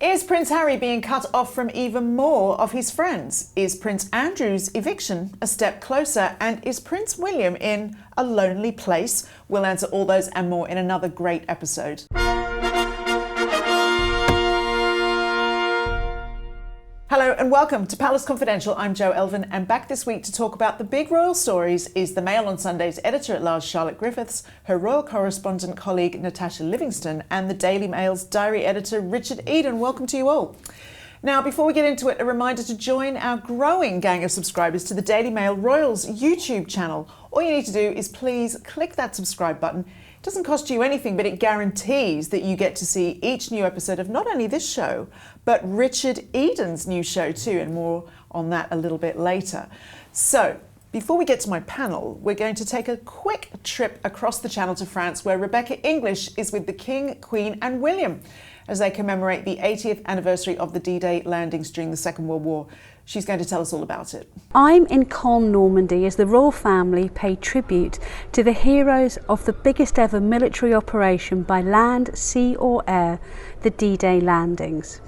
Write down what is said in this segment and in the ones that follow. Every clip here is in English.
Is Prince Harry being cut off from even more of his friends? Is Prince Andrew's eviction a step closer? And is Prince William in a lonely place? We'll answer all those and more in another great episode. Hello and welcome to Palace Confidential. I'm Jo Elvin, and back this week to talk about the big royal stories is the Mail on Sunday's editor at Large Charlotte Griffiths, her royal correspondent colleague Natasha Livingston, and the Daily Mail's diary editor Richard Eden. Welcome to you all. Now, before we get into it, a reminder to join our growing gang of subscribers to the Daily Mail Royals YouTube channel. All you need to do is please click that subscribe button. It doesn't cost you anything, but it guarantees that you get to see each new episode of not only this show, but Richard Eden's new show too, and more on that a little bit later. So, before we get to my panel, we're going to take a quick trip across the channel to France, where Rebecca English is with the King, Queen and William as they commemorate the 80th anniversary of the D-Day landings during the Second World War. She's going to tell us all about it. I'm in Caen, Normandy, as the royal family pay tribute to the heroes of the biggest ever military operation by land, sea or air, the D-Day landings.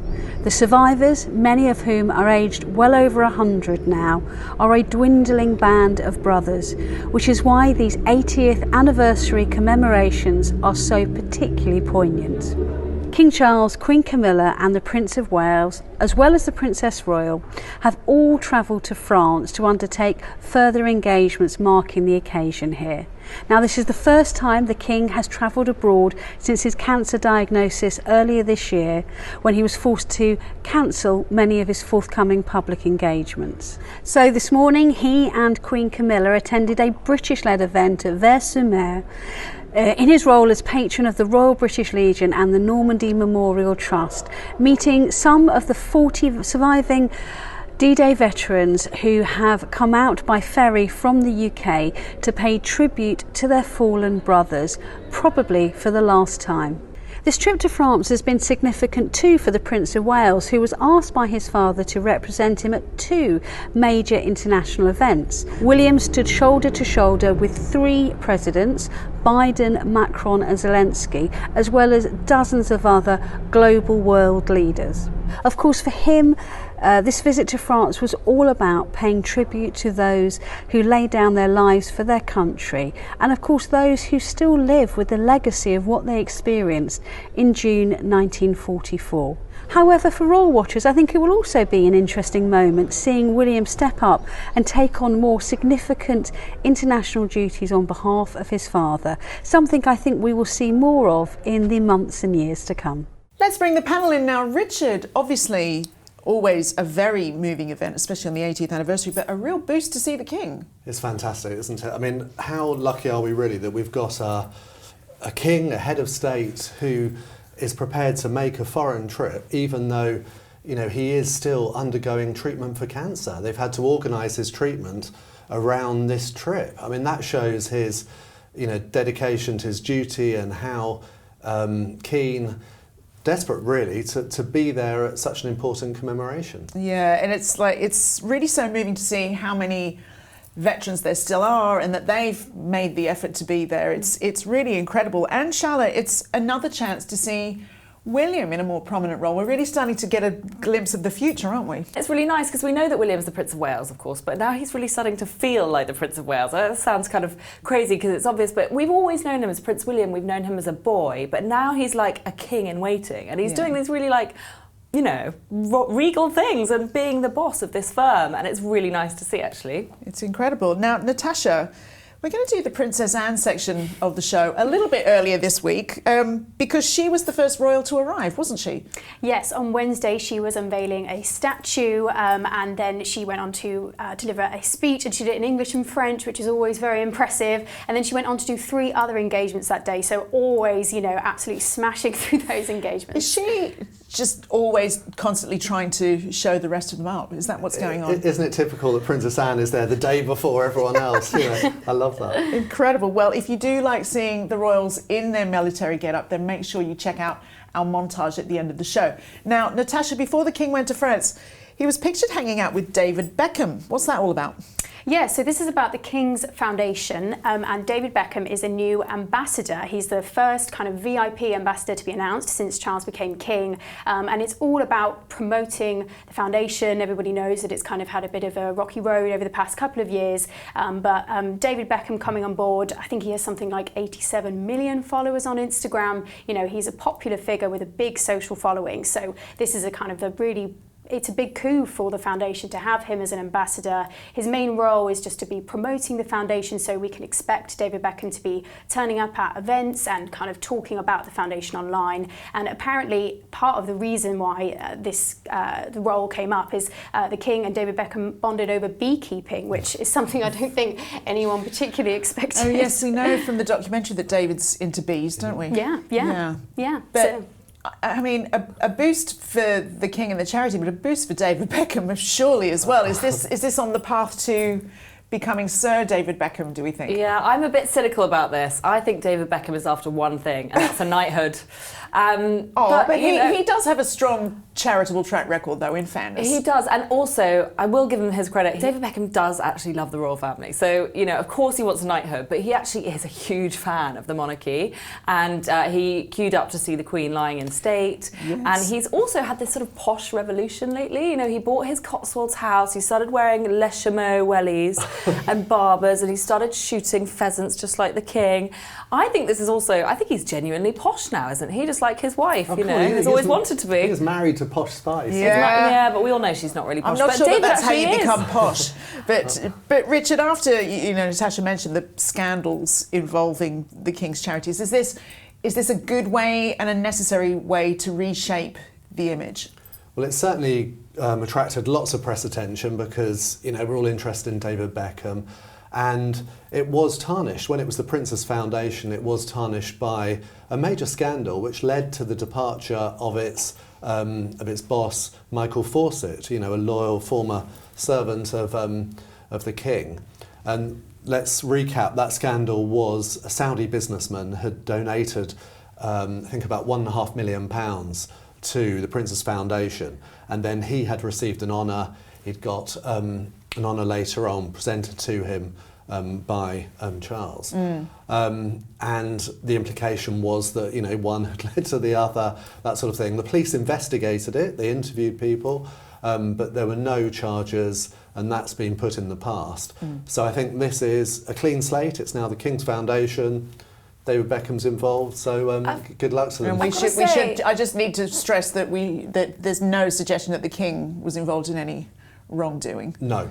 The survivors, many of whom are aged well over 100 now, are a dwindling band of brothers, which is why these 80th anniversary commemorations are so particularly poignant. King Charles, Queen Camilla and the Prince of Wales, as well as the Princess Royal, have all travelled to France to undertake further engagements marking the occasion here. Now, this is the first time the King has travelled abroad since his cancer diagnosis earlier this year, when he was forced to cancel many of his forthcoming public engagements. So this morning he and Queen Camilla attended a British-led event at Vers-sur-Mer, in his role as patron of the Royal British Legion and the Normandy Memorial Trust, meeting some of the 40 surviving D-Day veterans who have come out by ferry from the UK to pay tribute to their fallen brothers, probably for the last time. This trip to France has been significant too for the Prince of Wales, who was asked by his father to represent him at two major international events. William stood shoulder to shoulder with three presidents, Biden, Macron and Zelensky, as well as dozens of other global world leaders. Of course, for him, this visit to France was all about paying tribute to those who laid down their lives for their country, and of course those who still live with the legacy of what they experienced in June 1944. However, for royal watchers, I think it will also be an interesting moment seeing William step up and take on more significant international duties on behalf of his father, something I think we will see more of in the months and years to come. Let's bring the panel in now. Richard, obviously always a very moving event, especially on the 80th anniversary, but a real boost to see the King. It's fantastic, isn't it? I mean, how lucky are we really that we've got a king, a head of state, who is prepared to make a foreign trip, even though, you know, he is still undergoing treatment for cancer. They've had to organise his treatment around this trip. I mean, that shows his, you know, dedication to his duty and how desperate really to be there at such an important commemoration. Yeah, and it's really so moving to see how many veterans there still are and that they've made the effort to be there. It's really incredible. And Charlotte, it's another chance to see William in a more prominent role. We're really starting to get a glimpse of the future, aren't we? It's really nice because we know that William's the Prince of Wales, of course, but now he's really starting to feel like the Prince of Wales. That sounds kind of crazy because it's obvious, but we've always known him as Prince William. We've known him as a boy, but now he's like a king in waiting, and he's doing these really, like, you know, regal things and being the boss of this firm, and it's really nice to see, actually. It's incredible. Now, Natasha, we're going to do the Princess Anne section of the show a little bit earlier this week because she was the first royal to arrive, wasn't she? Yes, on Wednesday she was unveiling a statue and then she went on to deliver a speech, and she did it in English and French, which is always very impressive. And then she went on to do 3 other engagements that day, so always, you know, absolutely smashing through those engagements. Is she just always constantly trying to show the rest of them up? Is that what's going on? Isn't it typical that Princess Anne is there the day before everyone else? You know, I love that. Incredible. Well, if you do like seeing the royals in their military get-up, then make sure you check out our montage at the end of the show. Now, Natasha, before the King went to France, he was pictured hanging out with David Beckham. What's that all about? Yeah, so this is about the King's Foundation, and David Beckham is a new ambassador. He's the first kind of VIP ambassador to be announced since Charles became king, and it's all about promoting the foundation. Everybody knows that it's kind of had a bit of a rocky road over the past couple of years, but David Beckham coming on board, I think he has something like 87 million followers on Instagram. You know, he's a popular figure with a big social following, so this is a kind of it's a big coup for the foundation to have him as an ambassador. His main role is just to be promoting the foundation, so we can expect David Beckham to be turning up at events and kind of talking about the foundation online. And apparently part of the reason why the role came up is the King and David Beckham bonded over beekeeping, which is something I don't think anyone particularly expected. Oh yes, we know from the documentary that David's into bees, don't we? Yeah. But I mean, a boost for the King and the charity, but a boost for David Beckham surely as well. Is this on the path to becoming Sir David Beckham, do we think? Yeah, I'm a bit cynical about this. I think David Beckham is after one thing, and that's a knighthood. But he does have a strong charitable track record, though, in fairness. He does, and also, I will give him his credit, David Beckham does actually love the royal family. So, you know, of course he wants a knighthood, but he actually is a huge fan of the monarchy, and he queued up to see the Queen lying in state. Yes. And he's also had this sort of posh revolution lately. You know, he bought his Cotswolds house, he started wearing Les Chameaux wellies and barbers, and he started shooting pheasants just like the King. I think he's genuinely posh now, isn't he? Just like his wife, he's always wanted to be. He was married to Posh Spice. Yeah, but we all know she's not really posh. I'm not but sure David that's how you is. become posh. But Richard, after Natasha mentioned the scandals involving the King's charities, is this a good way and a necessary way to reshape the image? Well, it certainly attracted lots of press attention because we're all interested in David Beckham. And it was tarnished. When it was the Princess Foundation, it was tarnished by a major scandal which led to the departure of its boss, Michael Fawcett, a loyal former servant of the King. And let's recap, that scandal was a Saudi businessman had donated, I think about £1.5 million to the Princess Foundation. And then he had received an honour. He'd got an honour later on presented to him by Charles. And the implication was that, one had led to the other, that sort of thing. The police investigated it, they interviewed people, but there were no charges, and that's been put in the past. So I think this is a clean slate. It's now the King's Foundation. David Beckham's involved, so good luck to them. And we should. I just need to stress that there's no suggestion that the King was involved in any wrongdoing. No.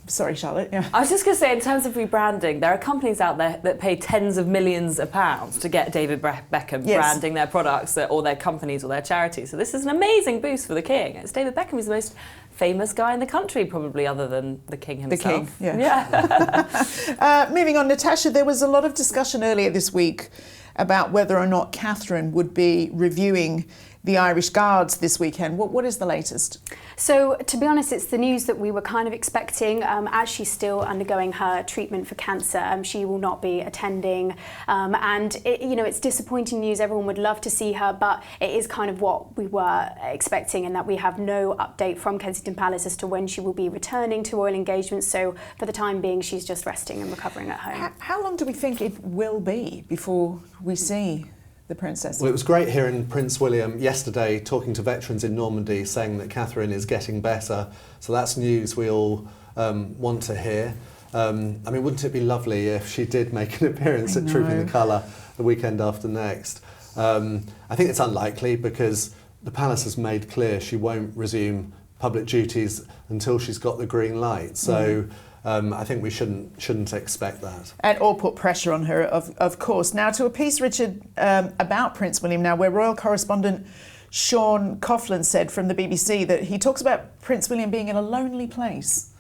Sorry, Charlotte. Yeah. I was just going to say, in terms of rebranding, there are companies out there that pay tens of millions of pounds to get David Beckham branding their products or their companies or their charities. So this is an amazing boost for the King. It's David Beckham who's the most famous guy in the country, probably, other than the King himself. The King, yeah. Moving on, Natasha, there was a lot of discussion earlier this week about whether or not Catherine would be reviewing the Irish Guards this weekend. What is the latest? So, to be honest, it's the news that we were kind of expecting. As she's still undergoing her treatment for cancer, she will not be attending. And it's disappointing news. Everyone would love to see her, but it is kind of what we were expecting, in that we have no update from Kensington Palace as to when she will be returning to royal engagements. So, for the time being, she's just resting and recovering at home. How long do we think it will be before we see the princess? Well, it was great hearing Prince William yesterday talking to veterans in Normandy, saying that Catherine is getting better. So that's news we all want to hear. Wouldn't it be lovely if she did make an appearance at Trooping the Colour the weekend after next? I think it's unlikely because the palace has made clear she won't resume public duties until she's got the green light. So. I think we shouldn't expect that. Or put pressure on her, of course. Now, to a piece, Richard, about Prince William now, where royal correspondent Sean Coughlin said from the BBC that he talks about Prince William being in a lonely place.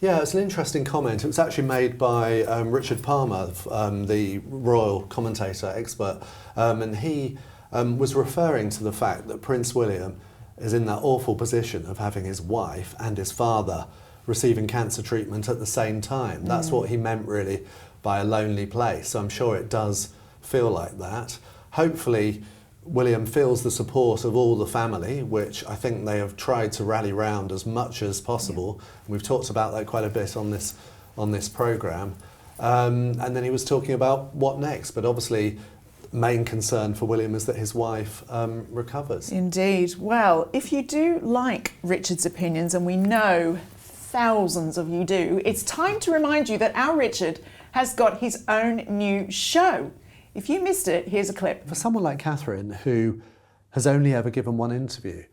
Yeah, it's an interesting comment. It was actually made by Richard Palmer, the royal commentator expert, and he was referring to the fact that Prince William is in that awful position of having his wife and his father receiving cancer treatment at the same time. That's what he meant really by a lonely place. So I'm sure it does feel like that. Hopefully William feels the support of all the family, which I think they have tried to rally round as much as possible. And we've talked about that quite a bit on this on this programme. And then he was talking about what next, but obviously main concern for William is that his wife recovers. Indeed. Well, if you do like Richard's opinions, and we know thousands of you do, it's time to remind you that our Richard has got his own new show. If you missed it, here's a clip. For someone like Catherine, who has only ever given one interview,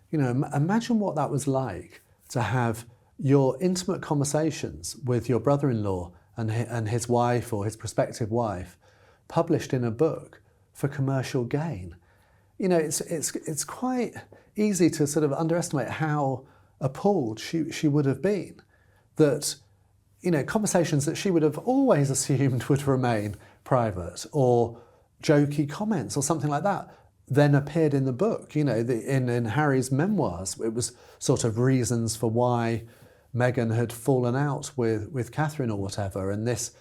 you know, imagine what that was like to have your intimate conversations with your brother-in-law and his wife or his prospective wife published in a book for commercial gain. You know, it's quite easy to sort of underestimate how appalled she would have been that, you know, conversations that she would have always assumed would remain private, or jokey comments or something like that, then appeared in the book. You know, in Harry's memoirs, it was sort of reasons for why Meghan had fallen out with Catherine or whatever, and this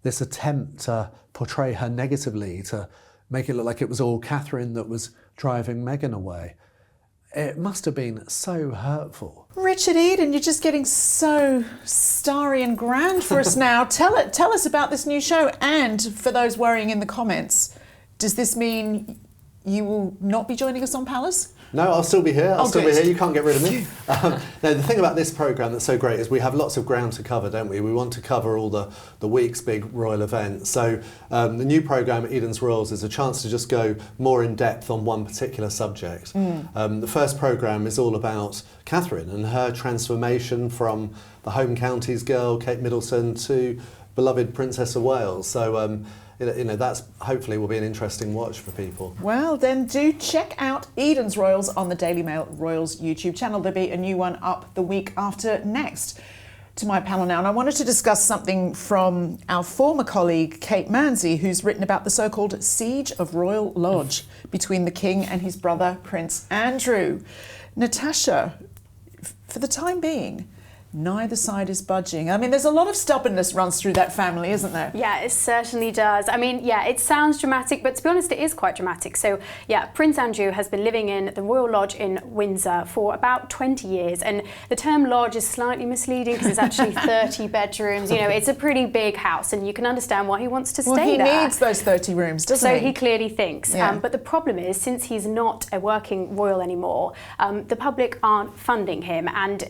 attempt to portray her negatively, to make it look like it was all Catherine that was driving Meghan away. It must have been so hurtful. Richard Eden, you're just getting so starry and grand for us now. Tell us about this new show, and for those worrying in the comments, does this mean you will not be joining us on Palace? No, I'll still be here. I'll still be good. here. You can't get rid of me. No, the thing about this programme that's so great is we have lots of ground to cover, don't we? We want to cover all the week's big royal events. So the new programme, Eden's Royals, is a chance to just go more in depth on one particular subject. The first programme is all about Catherine and her transformation from the home counties girl, Kate Middleton, to beloved Princess of Wales. So you know, that's hopefully will be an interesting watch for people. Well, then do check out Eden's Royals on the Daily Mail Royals YouTube channel. There'll be a new one up the week after next. To my panel now, and I wanted to discuss something from our former colleague Kate Middleton, who's written about the so-called Siege of Royal Lodge between the King and his brother Prince Andrew. Natasha, for the time being, neither side is budging. I mean, there's a lot of stubbornness runs through that family, isn't there? Yeah, it certainly does. I mean, yeah, it sounds dramatic, but to be honest, it is quite dramatic. So, yeah, Prince Andrew has been living in the Royal Lodge in Windsor for about 20 years. And the term lodge is slightly misleading because it's actually 30 bedrooms. You know, it's a pretty big house, and you can understand why he wants to stay there. Well, he needs those 30 rooms, doesn't he? So he clearly thinks. Yeah. But the problem is, since he's not a working royal anymore, the public aren't funding him. And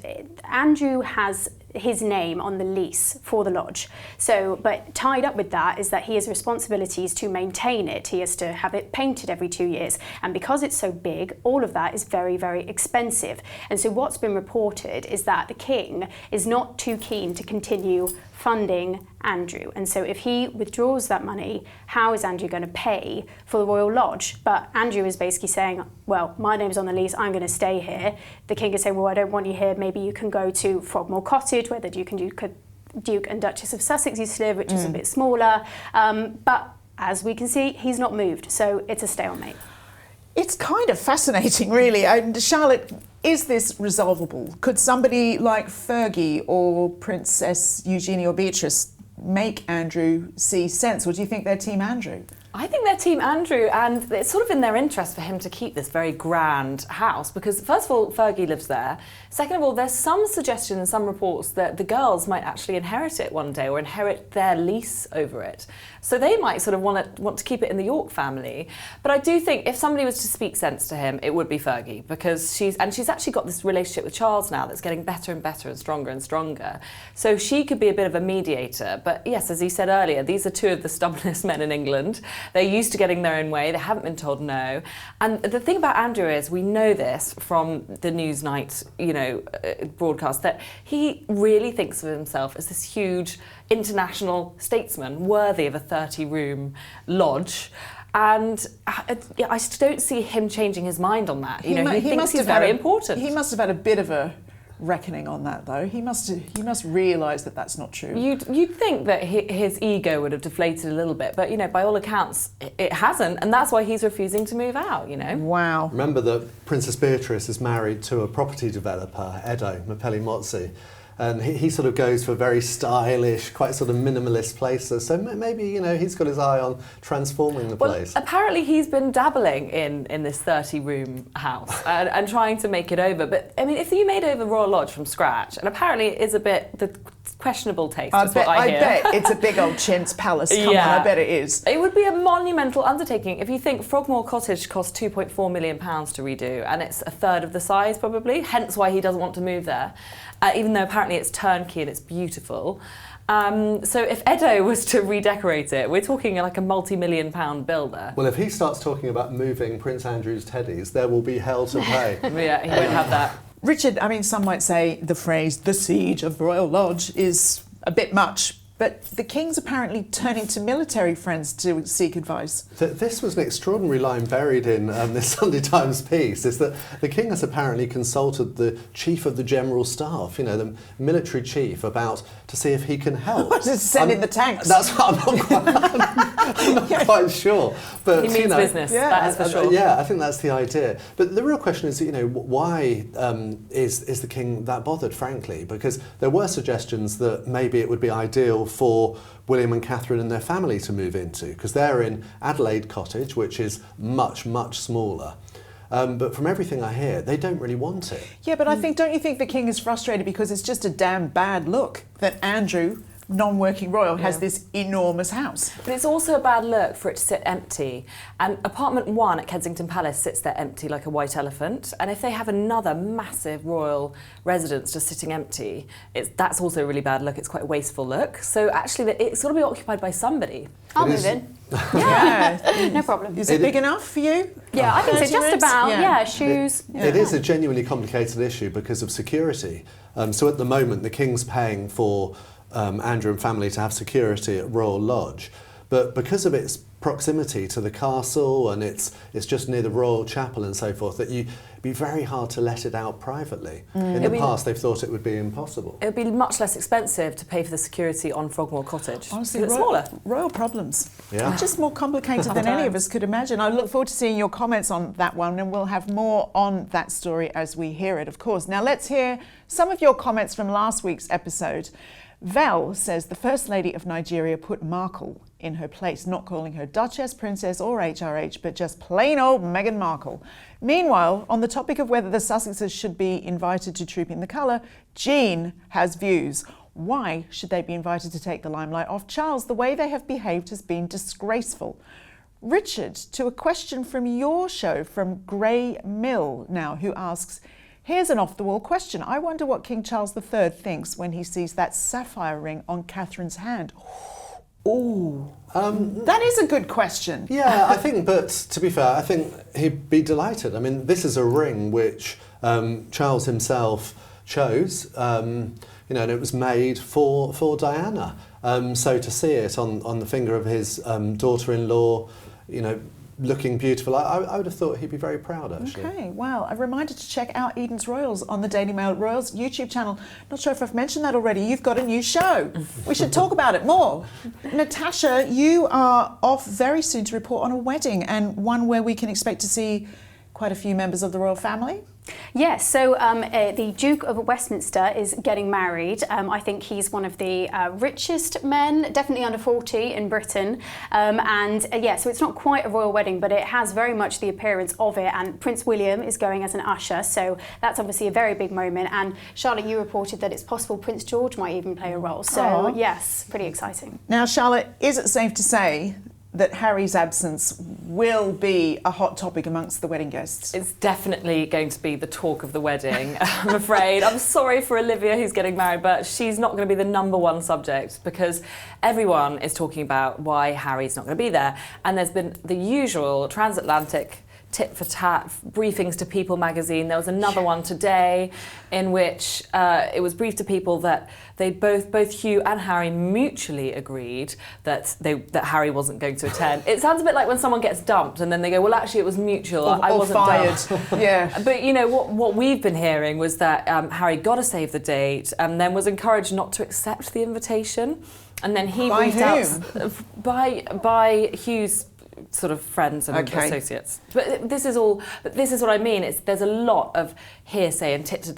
Andrew has his name on the lease for the lodge. So, but tied up with that is that he has responsibilities to maintain it. He has to have it painted every 2 years. And because it's so big, all of that is very, very expensive. And so what's been reported is that the King is not too keen to continue funding Andrew. And so if he withdraws that money, how is Andrew going to pay for the Royal Lodge? But Andrew is basically saying, well, my name's on the lease, I'm going to stay here. The King is saying, well, I don't want you here. Maybe you can go to Frogmore Cottage, where the Duke and Duchess of Sussex used to live, which is a bit smaller. But as we can see, he's not moved. So it's a stalemate. It's kind of fascinating, really. Charlotte, is this resolvable? Could somebody like Fergie or Princess Eugenie or Beatrice make Andrew see sense, or do you think they're Team Andrew? I think they're Team Andrew, and it's sort of in their interest for him to keep this very grand house because, first of all, Fergie lives there. Second of all, there's some suggestion in some reports that the girls might actually inherit it one day or inherit their lease over it. So they might sort of want to keep it in the York family. But I do think if somebody was to speak sense to him, it would be Fergie, because she's actually got this relationship with Charles now that's getting better and better and stronger. So she could be a bit of a mediator. But yes, as he said earlier, these are two of the stubbornest men in England. They're used to getting their own way. They haven't been told no. And the thing about Andrew is, we know this from the Newsnight, broadcast, that he really thinks of himself as this huge international statesman worthy of a 30-room lodge. And I just don't see him changing his mind on that. He thinks he's very important. He must have had a bit of a reckoning on that, though. He must realise that that's not true. You'd think that his ego would have deflated a little bit, but by all accounts it hasn't, and that's why he's refusing to move out. Wow. Remember that Princess Beatrice is married to a property developer, Edo Mapelli Mozzi, and he sort of goes for very stylish, quite sort of minimalist places. So maybe he's got his eye on transforming the place. Apparently he's been dabbling in this 30-room house and trying to make it over. But I mean, if you made over Royal Lodge from scratch, and apparently it is a bit, the questionable taste, I is what I hear. bet it's a big old chintz palace. Come on, I bet it is. It would be a monumental undertaking. If you think Frogmore Cottage cost £2.4 million to redo, and it's a third of the size probably, hence why he doesn't want to move there, even though apparently it's turnkey and it's beautiful. So if Edo was to redecorate it, we're talking like a multi-million-pound bill there. Well, if he starts talking about moving Prince Andrew's teddies, there will be hell to pay. Yeah, he won't have that. Richard, I mean, some might say the phrase, the siege of Royal Lodge, is a bit much, but the King's apparently turning to military friends to seek advice. This was an extraordinary line buried in this Sunday Times piece, is that the King has apparently consulted the Chief of the General Staff, you know, the military chief, to see if he can help. Just send in the tanks. That's what I'm not quite sure. But, He means business, that is for sure. Yeah, I think that's the idea. But the real question is, you know, why is the King that bothered, frankly? Because there were suggestions that maybe it would be ideal for William and Catherine and their family to move into, because they're in Adelaide Cottage, which is much, much smaller. But from everything I hear, they don't really want it. Yeah, but don't you think the King is frustrated because it's just a damn bad look that Andrew, non-working royal, has this enormous house? But it's also a bad look for it to sit empty. And apartment 1 at Kensington Palace sits there empty like a white elephant. And if they have another massive royal residence just sitting empty, that's also a really bad look. It's quite a wasteful look. So actually, it's got to be occupied by somebody. I'll move in. Yeah. No problem. Is it big enough for you? Yeah, I think so. 30 Just minutes? about. Yeah. Yeah, shoes. It is a genuinely complicated issue because of security. So at the moment, the King's paying for Andrew and family to have security at Royal Lodge, but because of its proximity to the castle and it's just near the Royal Chapel and so forth, that it'd be very hard to let it out privately. In the past, they've thought it would be impossible. It would be much less expensive to pay for the security on Frogmore Cottage. Honestly, it's smaller. royal problems. Yeah. Just more complicated than any of us could imagine. I look forward to seeing your comments on that one, and we'll have more on that story as we hear it, of course. Now let's hear some of your comments from last week's episode. Val says the First Lady of Nigeria put Markle in her place, not calling her Duchess, Princess or HRH, but just plain old Meghan Markle. Meanwhile, on the topic of whether the Sussexes should be invited to Trooping the Colour, Jean has views. Why should they be invited to take the limelight off Charles? The way they have behaved has been disgraceful. Richard, to a question from your show from Grey Mill now, who asks, here's an off-the-wall question. I wonder what King Charles III thinks when he sees that sapphire ring on Catherine's hand. Ooh, that is a good question. Yeah, I think, but to be fair, I think he'd be delighted. I mean, this is a ring which Charles himself chose, and it was made for Diana. So to see it on the finger of his daughter-in-law, looking beautiful, I would have thought he'd be very proud, actually. Okay, well, a reminder to check out Eden's Royals on the Daily Mail Royals YouTube channel. Not sure if I've mentioned that already. You've got a new show. We should talk about it more. Natasha, you are off very soon to report on a wedding, and one where we can expect to see quite a few members of the royal family. Yes, so the Duke of Westminster is getting married. I think he's one of the richest men, definitely under 40 in Britain. So it's not quite a royal wedding, but it has very much the appearance of it. And Prince William is going as an usher, so that's obviously a very big moment. And Charlotte, you reported that it's possible Prince George might even play a role. So yes, pretty exciting. Now, Charlotte, is it safe to say that Harry's absence will be a hot topic amongst the wedding guests? It's definitely going to be the talk of the wedding, I'm afraid. I'm sorry for Olivia who's getting married, but she's not going to be the number one subject because everyone is talking about why Harry's not going to be there. And there's been the usual transatlantic tit-for-tat briefings to People magazine. There was another one today in which it was briefed to People that they both Hugh and Harry mutually agreed that Harry wasn't going to attend. It sounds a bit like when someone gets dumped and then they go, well, actually it was mutual. I wasn't fired. dumped. Yeah. But what we've been hearing was that Harry got to save the date and then was encouraged not to accept the invitation. And then he by whom? By Hugh's sort of friends and associates. But this is what I mean. There's a lot of hearsay and tit for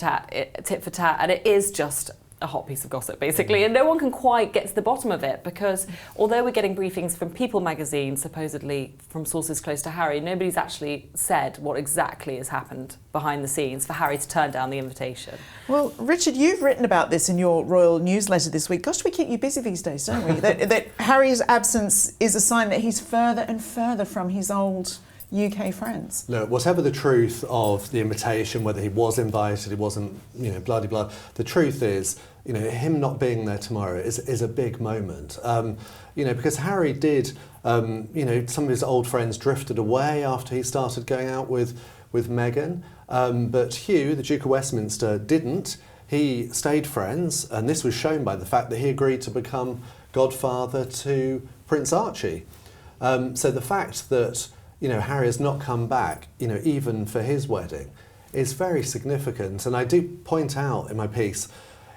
tat, and it is just a hot piece of gossip, basically, and no one can quite get to the bottom of it, because although we're getting briefings from People magazine, supposedly from sources close to Harry, nobody's actually said what exactly has happened behind the scenes for Harry to turn down the invitation. Well, Richard, you've written about this in your royal newsletter this week. Gosh, we keep you busy these days, don't we? that Harry's absence is a sign that he's further and further from his old UK friends. Look, whatever the truth of the invitation, whether he was invited, he wasn't, blah-de-blah, the truth is, him not being there tomorrow is a big moment. Because Harry did, some of his old friends drifted away after he started going out with Meghan, but Hugh, the Duke of Westminster, didn't. He stayed friends, and this was shown by the fact that he agreed to become godfather to Prince Archie. So the fact that Harry has not come back, even for his wedding, is very significant. And I do point out in my piece,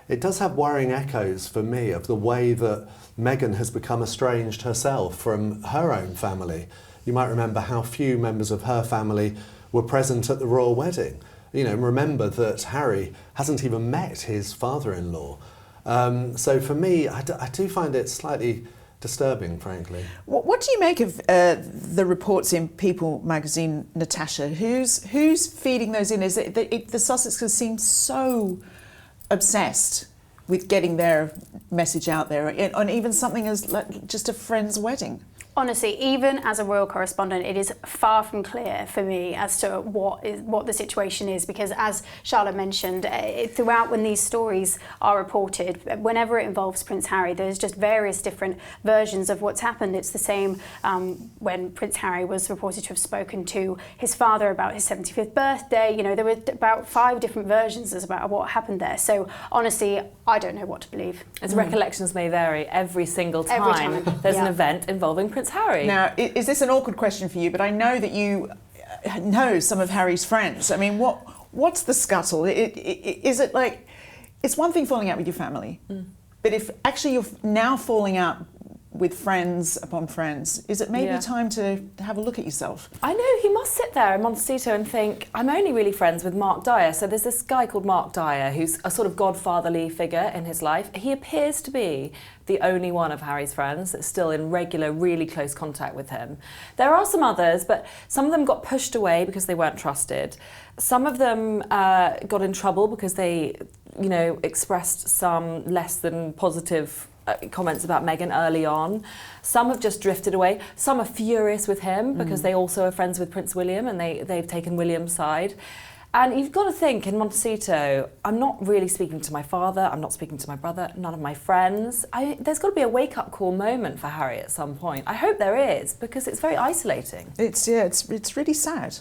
it does have worrying echoes for me of the way that Meghan has become estranged herself from her own family. You might remember how few members of her family were present at the royal wedding. Remember that Harry hasn't even met his father-in-law. So for me, I do find it slightly disturbing, frankly. What do you make of the reports in People magazine, Natasha? Who's feeding those in? Is it the Sussexes seem so obsessed with getting their message out there, and even something as like just a friend's wedding? Honestly, even as a royal correspondent, it is far from clear for me as to what the situation is, because as Charlotte mentioned, throughout when these stories are reported, whenever it involves Prince Harry, there's just various different versions of what's happened. It's the same when Prince Harry was reported to have spoken to his father about his 75th birthday. There were about 5 different versions about what happened there. So honestly, I don't know what to believe. As recollections may vary every single time. There's an event involving Prince Harry. Now, is this an awkward question for you? But I know that you know some of Harry's friends. I mean, what's the scuttle? Is it like, it's one thing falling out with your family, but if actually you're now falling out with friends upon friends, is it maybe time to have a look at yourself? I know, he must sit there in Montecito and think, I'm only really friends with Mark Dyer. So there's this guy called Mark Dyer who's a sort of godfatherly figure in his life. He appears to be the only one of Harry's friends that's still in regular, really close contact with him. There are some others, but some of them got pushed away because they weren't trusted. Some of them got in trouble because they, expressed some less than positive comments about Meghan early on. Some have just drifted away. Some are furious with him because they also are friends with Prince William and they've taken William's side. And you've got to think, in Montecito, I'm not really speaking to my father, I'm not speaking to my brother, none of my friends. There's got to be a wake-up call moment for Harry at some point. I hope there is, because it's very isolating. It's really sad.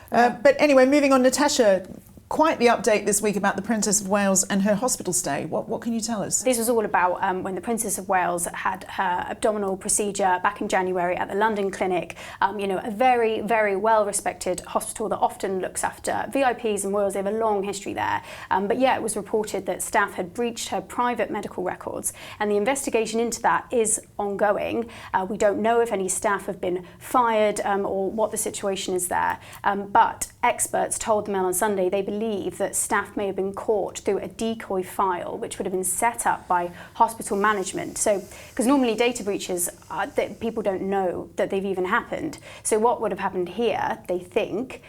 But anyway, moving on, Natasha, quite the update this week about the Princess of Wales and her hospital stay. What can you tell us? This was all about when the Princess of Wales had her abdominal procedure back in January at the London clinic. A very, very well-respected hospital that often looks after VIPs and royals. They have a long history there. But it was reported that staff had breached her private medical records, and the investigation into that is ongoing. We don't know if any staff have been fired or what the situation is there. But experts told the Mail on Sunday they believe that staff may have been caught through a decoy file which would have been set up by hospital management. So, because normally data breaches, that people don't know that they've even happened. So what would have happened here, they think,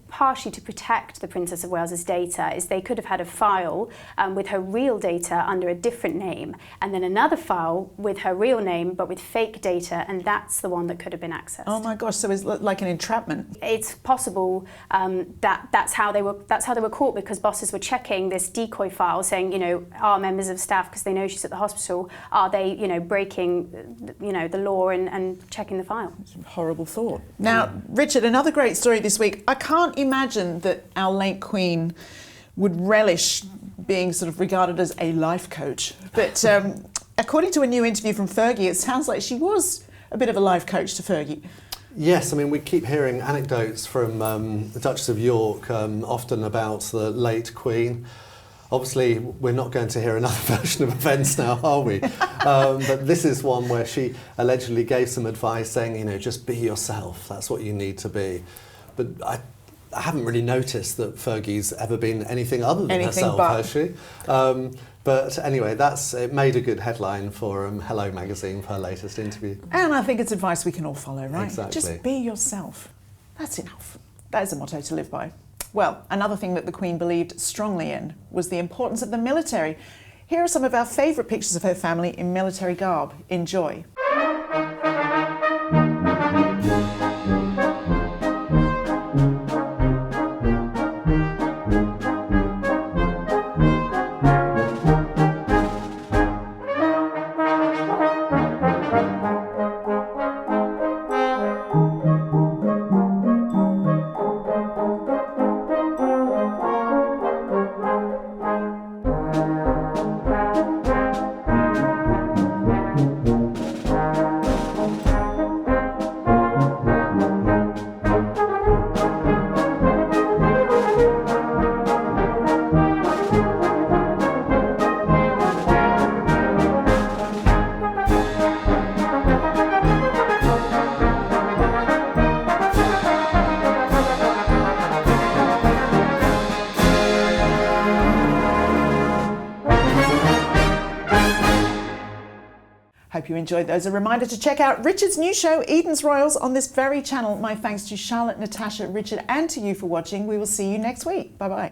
partially to protect the Princess of Wales's data, is they could have had a file with her real data under a different name, and then another file with her real name but with fake data, and that's the one that could have been accessed. Oh my gosh, so it's like an entrapment. It's possible that's how they were caught, because bosses were checking this decoy file saying, are members of staff, because they know she's at the hospital, are they, breaking, the law and checking the file. It's a horrible thought. Now, Richard, another great story this week. I can't imagine that our late Queen would relish being sort of regarded as a life coach. But according to a new interview from Fergie, it sounds like she was a bit of a life coach to Fergie. Yes, I mean, we keep hearing anecdotes from the Duchess of York often about the late Queen. Obviously, we're not going to hear another version of events now, are we? But this is one where she allegedly gave some advice saying, just be yourself. That's what you need to be. But I haven't really noticed that Fergie's ever been anything other than herself, has she? But anyway, it made a good headline for Hello magazine for her latest interview. And I think it's advice we can all follow, right? Exactly. Just be yourself. That's enough. That is a motto to live by. Well, another thing that the Queen believed strongly in was the importance of the military. Here are some of our favourite pictures of her family in military garb. Enjoy. Hope you enjoyed those. A reminder to check out Richard's new show, Eden's Royals, on this very channel. My thanks to Charlotte, Natasha, Richard, and to you for watching. We will see you next week. Bye-bye.